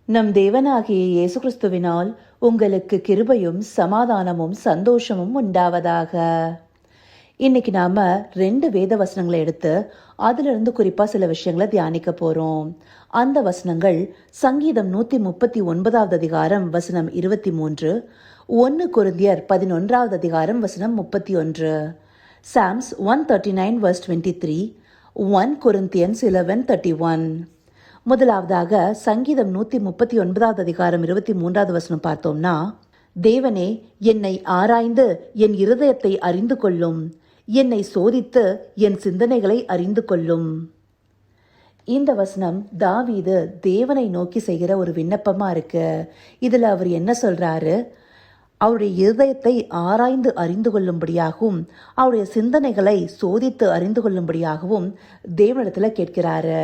நம் தேவனாகிய இயேசு கிறிஸ்துவினால் உங்களுக்கு கிருபையும் சமாதானமும் சந்தோஷமும் உண்டாவதாக. இன்னைக்கு நாம 2 வேத வசனங்களை எடுத்து அதுல இருந்து குறிப்பா சில விஷயங்களை தியானிக்க போறோம். அந்த வசனங்கள் சங்கீதம் 139 அதிகாரம் வசனம் 23, 1 கொரிந்தியர் 11 அதிகாரம் வசனம் 31, Psalms 139 verse 23, 1 Corinthians 11:31. முதலாவதாக சங்கீதம் 139 அதிகாரம் 23 வசனம் பார்த்தோம்னா, தேவனே என்னை ஆராய்ந்து என் இருதயத்தை அறிந்து கொள்ளும், என்னை சோதித்து என் சிந்தனைகளை அறிந்து கொள்ளும். இந்த வசனம் தாவீது தேவனை நோக்கி செய்கிற ஒரு விண்ணப்பமா இருக்கு. இதுல அவர் என்ன சொல்றாரு? அவருடைய இருதயத்தை ஆராய்ந்து அறிந்து கொள்ளும்படியாகவும் அவருடைய சிந்தனைகளை சோதித்து அறிந்து கொள்ளும்படியாகவும் தேவனிடத்துல கேட்கிறாரு.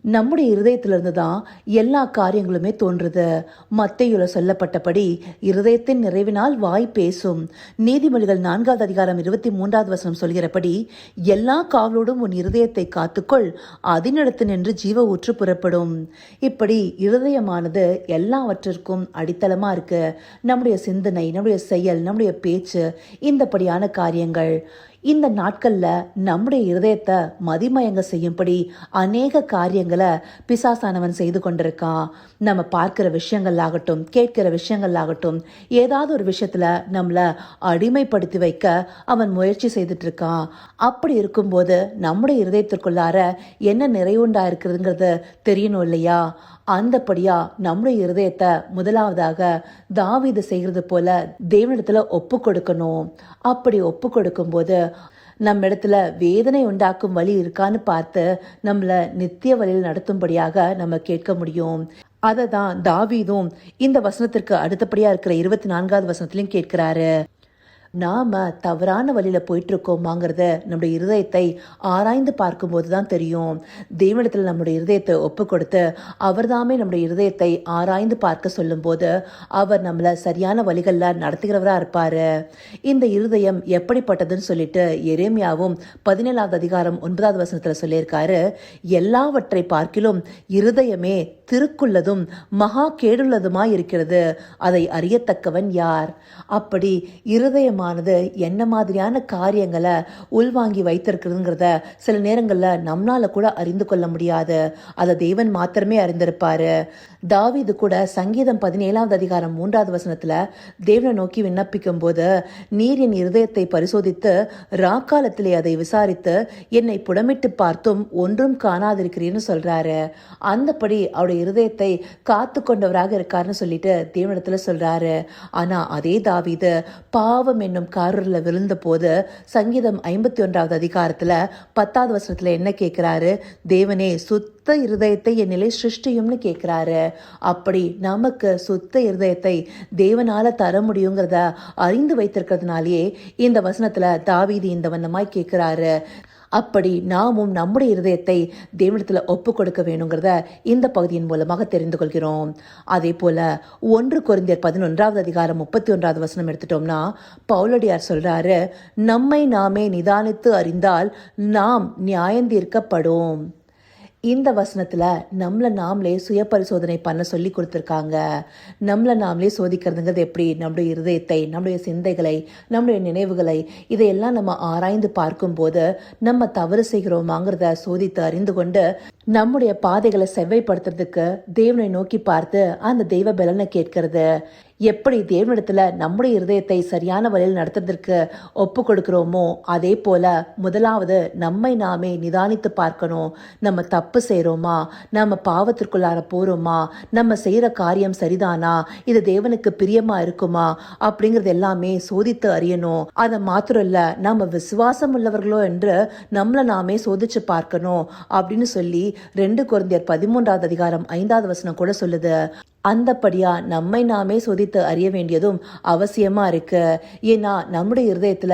நம்முடைய இருதயத்திலிருந்து தான் எல்லா காரியங்களுமே தோன்றுது. மத்தேயுல சொல்லப்பட்டபடி இருதயத்தின் நிறைவினால் வாய் பேசும். நீதிமொழிகள் 4 அதிகாரம் 23 வசனம் சொல்கிறபடி, எல்லா காவலோடும் உன் இருதயத்தை காத்துக்கொள், அதனிடத்து நின்று ஜீவ ஊற்று புறப்படும். இப்படி இருதயமானது எல்லாவற்றிற்கும் அடித்தளமா இருக்கு. நம்முடைய சிந்தனை, நம்முடைய செயல், நம்முடைய பேச்சு, இந்தபடியான காரியங்கள். இந்த நாட்கள்ல நம்முடைய இருதயத்தை மதிமயங்க செய்யும்படி அநேக காரியங்களை பிசாசானவன் செய்து கொண்டிருக்கான். நம்ம பார்க்கிற விஷயங்களாகட்டும், கேட்கிற விஷயங்களாகட்டும், ஏதாவது ஒரு விஷயத்துல நம்மள அடிமைப்படுத்தி வைக்க அவன் முயற்சி செய்துட்டு இருக்கான். அப்படி இருக்கும்போது நம்முடைய இருதயத்திற்குள்ளார என்ன நிறைவுண்டா இருக்கிறதுங்கிறது தெரியணும் இல்லையா? அந்தபடியா நம்முடைய இருதயத்தை முதலாவதாக தாவீது செய்கிறது போல தேவனிடத்துல ஒப்பு கொடுக்கணும். அப்படி ஒப்பு கொடுக்கும் போது நம்ம இடத்துல வேதனை உண்டாக்கும் வழி இருக்கான்னு பார்த்து நம்மள நித்திய வழியில் நடத்தும்படியாக நம்ம கேட்க முடியும். அதை தான் தாவீதும் இந்த வசனத்திற்கு அடுத்தபடியா இருக்கிற 24 வசனத்திலையும் கேட்கிறாரு. நாம தவறான வழியில போயிட்டு இருக்கோமாங்கிறத நம்முடைய இருதயத்தை ஆராய்ந்து பார்க்கும்போது தான் தெரியும். தேவனிடத்துல நம்முடைய இருதயத்தை ஒப்பு கொடுத்து அவர்தாமே நம்முடைய இருதயத்தை ஆராய்ந்து பார்க்க சொல்லும் போது அவர் நம்மள சரியான வழிகள்ல நடத்துகிறவரா இருப்பாரு. இந்த இருதயம் எப்படிப்பட்டதுன்னு சொல்லிட்டு எரேமியாவும் 17 அதிகாரம் 9 வசனத்துல சொல்லியிருக்காரு. எல்லாவற்றை பார்க்கிலும் இருதயமே திருக்குள்ளதும் மகா கேடுள்ளதுமாய் இருக்கிறது, அதை அறியத்தக்கவன் யார்? அப்படி இருதயமானது என்ன மாதிரியான காரியங்களை உள்வாங்கி வைத்திருக்கிறதுங்கிறத சில நேரங்கள்ல நம்மளால கூட அறிந்து கொள்ள முடியாது. அதை தேவன் மாத்திரமே அறிந்திருப்பாரு. தாவீது கூட சங்கீதம் 17 அதிகாரம் 3 வசனத்துல தேவனை நோக்கி விண்ணப்பிக்கும் போது, நீர் என் இருதயத்தை பரிசோதித்து ராக்காலத்திலே அதை விசாரித்து என்னை புடமிட்டு பார்த்தும் ஒன்றும் காணாதிருக்கிறேன்னு சொல்றாரு. அந்தபடி அவருடைய இருதயத்தை காத்து கொண்டவராக இருக்காருன்னு சொல்லிட்டு தேவனிடத்துல சொல்றாரு. ஆனா அதே தாவீது பாவம் என்னும் காரில் விழுந்த போது சங்கீதம் 51 அதிகாரத்துல 10 வசனத்துல என்ன கேட்கிறாரு? தேவனே சுத்த இருதயத்தை என் நிலை சிருஷ்டியும்னு கேட்கிறாரு. அப்படி நமக்கு சுத்த இருதயத்தை தேவனால தர முடியுங்கிறத அறிந்து வைத்திருக்கிறதுனாலேயே இந்த வசனத்துல தாவீது இந்த வண்ணமாய் கேட்கிறாரு. அப்படி நாமும் நம்முடைய இருதயத்தை தேவனிடத்துல ஒப்பு கொடுக்க வேணுங்கிறத இந்த பகுதியின் மூலமாக தெரிந்து கொள்கிறோம். அதே போல 1 கொரிந்தியர் 11 அதிகாரம் 31 வசனம் எடுத்துட்டோம்னா, பவுலடியார் சொல்றாரு, நம்மை நாமே நிதானித்து அறிந்தால் நாம் நியாயந்தீர்க்கப்படும். இந்த வசனத்துல நம்மளை நாமளே சுய பரிசோதனை பண்ண சொல்லி கொடுத்துருக்காங்க. நம்மளை நாமளே சோதிக்கிறதுங்கிறது எப்படி? நம்முடைய இருதயத்தை, நம்முடைய சிந்தைகளை, நம்முடைய நினைவுகளை, இதையெல்லாம் நம்ம ஆராய்ந்து பார்க்கும் போது நம்ம தவறு செய்கிறோமாங்கிறத சோதித்து அறிந்து கொண்டு நம்முடைய பாதைகளை செவ்வைப்படுத்துறதுக்கு தேவனை நோக்கி பார்த்து அந்த தெய்வ பலனை கேட்கிறது. எப்படி தேவனிடத்துல நம்முடைய இருதயத்தை சரியான வழியில் நடத்துறதுக்கு ஒப்பு கொடுக்கிறோமோ அதே போல முதலாவது நம்மை நாமே நிதானித்து பார்க்கணும். நம்ம தப்பு செய்யறோமா? நம்ம பாவத்திற்குள்ளார போறோமா? நம்ம செய்யற காரியம் சரிதானா? இது தேவனுக்கு பிரியமா இருக்குமா? அப்படிங்கறது எல்லாமே சோதித்து அறியணும். அதை மாத்திரம் இல்ல, நம்ம விசுவாசம் உள்ளவர்களோ என்று நம்மளை நாமே சோதிச்சு பார்க்கணும் அப்படின்னு சொல்லி 2 கொரிந்தியர் 13 அதிகாரம் 5 வசனம் கூட சொல்லுது. அந்தபடியா நம்மை நாமே சோதித்து அறிய வேண்டியதும் அவசியமா இருக்கு. ஏன்னா நம்முடைய இருதயத்துல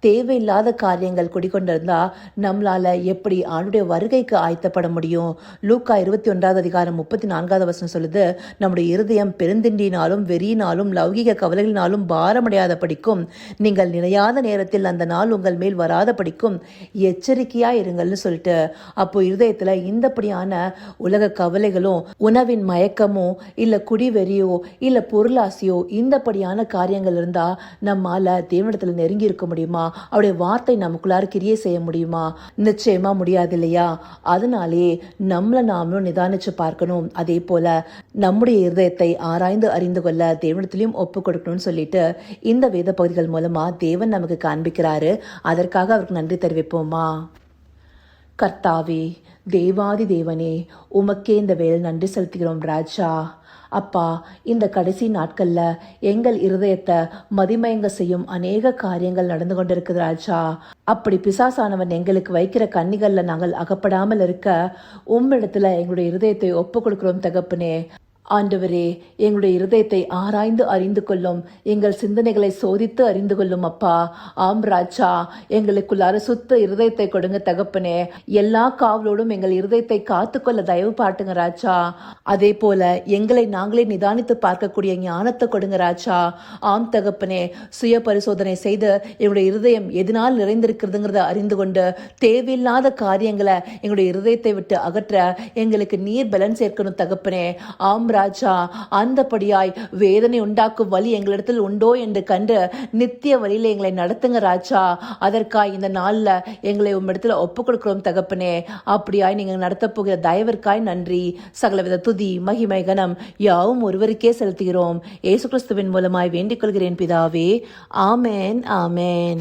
தேவையில்லாத காரியங்கள் குடிக்கொண்டிருந்தா நம்மளால எப்படி ஆண்டுடைய வருகைக்கு ஆயத்தப்பட முடியும்? லூக்கா 21 அதிகாரம் 34 வசனம் சொல்லுது, நம்முடைய இருதயம் பெருந்திண்டினாலும் வெறியினாலும் லௌகிக கவலைகளினாலும் பாரமடையாத படிக்கும், நீங்கள் நினையாத நேரத்தில் அந்த நாள் உங்கள் மேல் வராத படிக்கும் எச்சரிக்கையா இருங்கள்னு சொல்லிட்டு, அப்போ இருதயத்துல இந்தபடியான உலக கவலைகளும் உணவின் மயக்கமும் இல்ல இல்ல குடிவெறியோ இல்ல பொருளாசையோ இந்தபடியான காரியங்கள் இருந்தா நம்மால தேவனிடத்துல நெருங்கி இருக்க முடியுமா? அவருடைய வார்த்தை நமக்குள்ளார கிரியை செய்ய முடியுமா? நிச்சயமா முடியாது இல்லையா? அதனாலே நம்மள நாமளும் நிதானிச்சு பார்க்கணும். அதே போல நம்முடைய இருதயத்தை ஆராய்ந்து அறிந்து கொள்ள தேவனிடத்திலையும் ஒப்பு கொடுக்கணும்னு சொல்லிட்டு இந்த வேத பகுதிகள் மூலமா தேவன் நமக்கு காண்பிக்கிறாரு. அதற்காக அவருக்கு நன்றி தெரிவிப்போமா? கர்த்தாவே, தேவாதி தேவனே, உமக்கே இந்த வேளை நன்றி செலுத்துகிறோம் ராஜா. அப்பா, இந்த கடைசி நாட்கள்ல எங்கள் இருதயத்தை மதிமயங்க செய்யும் அநேக காரியங்கள் நடந்து கொண்டிருக்குது ராஜா. அப்படி பிசாசானவன் எங்களுக்கு வைக்கிற கண்ணிகள்ல நாங்கள் அகப்படாமல் இருக்க உம்மிடத்துல எங்களுடைய இருதயத்தை ஒப்பு கொடுக்கிறோம் தகப்பனே. ஆண்டவரே, எங்களுடைய இருதயத்தை ஆராய்ந்து அறிந்து கொள்ளும், எங்கள் சிந்தனைகளை சோதித்து அறிந்து கொள்ளும் அப்பா. ஆம் ராஜா, எங்களுக்குள்ளார சுத்த இருதயத்தை கொடுங்க தகப்பனே. எல்லா காவலோடும் எங்கள் இருதயத்தை காத்துக்கொள்ள தயவு பாட்டுங்க ராஜா. அதே போல எங்களை நாங்களே நிதானித்து பார்க்கக்கூடிய ஞானத்தை கொடுங்க ராஜா. ஆம் தகப்பனே, சுய பரிசோதனை செய்து எங்களுடைய இருதயம் எதனால் நிறைந்திருக்கிறதுங்கிறத அறிந்து கொண்டு தேவையில்லாத காரியங்களை எங்களுடைய இருதயத்தை விட்டு அகற்ற எங்களுக்கு நீர் பலன் சேர்க்கணும் தகப்பனே. ஆம் ராஜா, அந்தபடியாய் வேதனை உண்டாக்கும் வழி எங்களிடத்தில் உண்டோ என்று கண்டு நித்திய வழியில எங்களை நடத்துங்க ராஜா. அதற்காய் இந்த நாள்ல எங்களை உம்மிடத்துல ஒப்பு கொடுக்கிறோம் தகப்பனே. அப்படியாய் நீங்க நடத்த போகிற தயவிற்காய் நன்றி. சகலவித துதி மகிமை கனம் யாவும் ஒருவருக்கே செலுத்துகிறோம். இயேசு கிறிஸ்துவின் மூலமாய் வேண்டிக் கொள்கிறேன் பிதாவே. ஆமேன், ஆமேன்.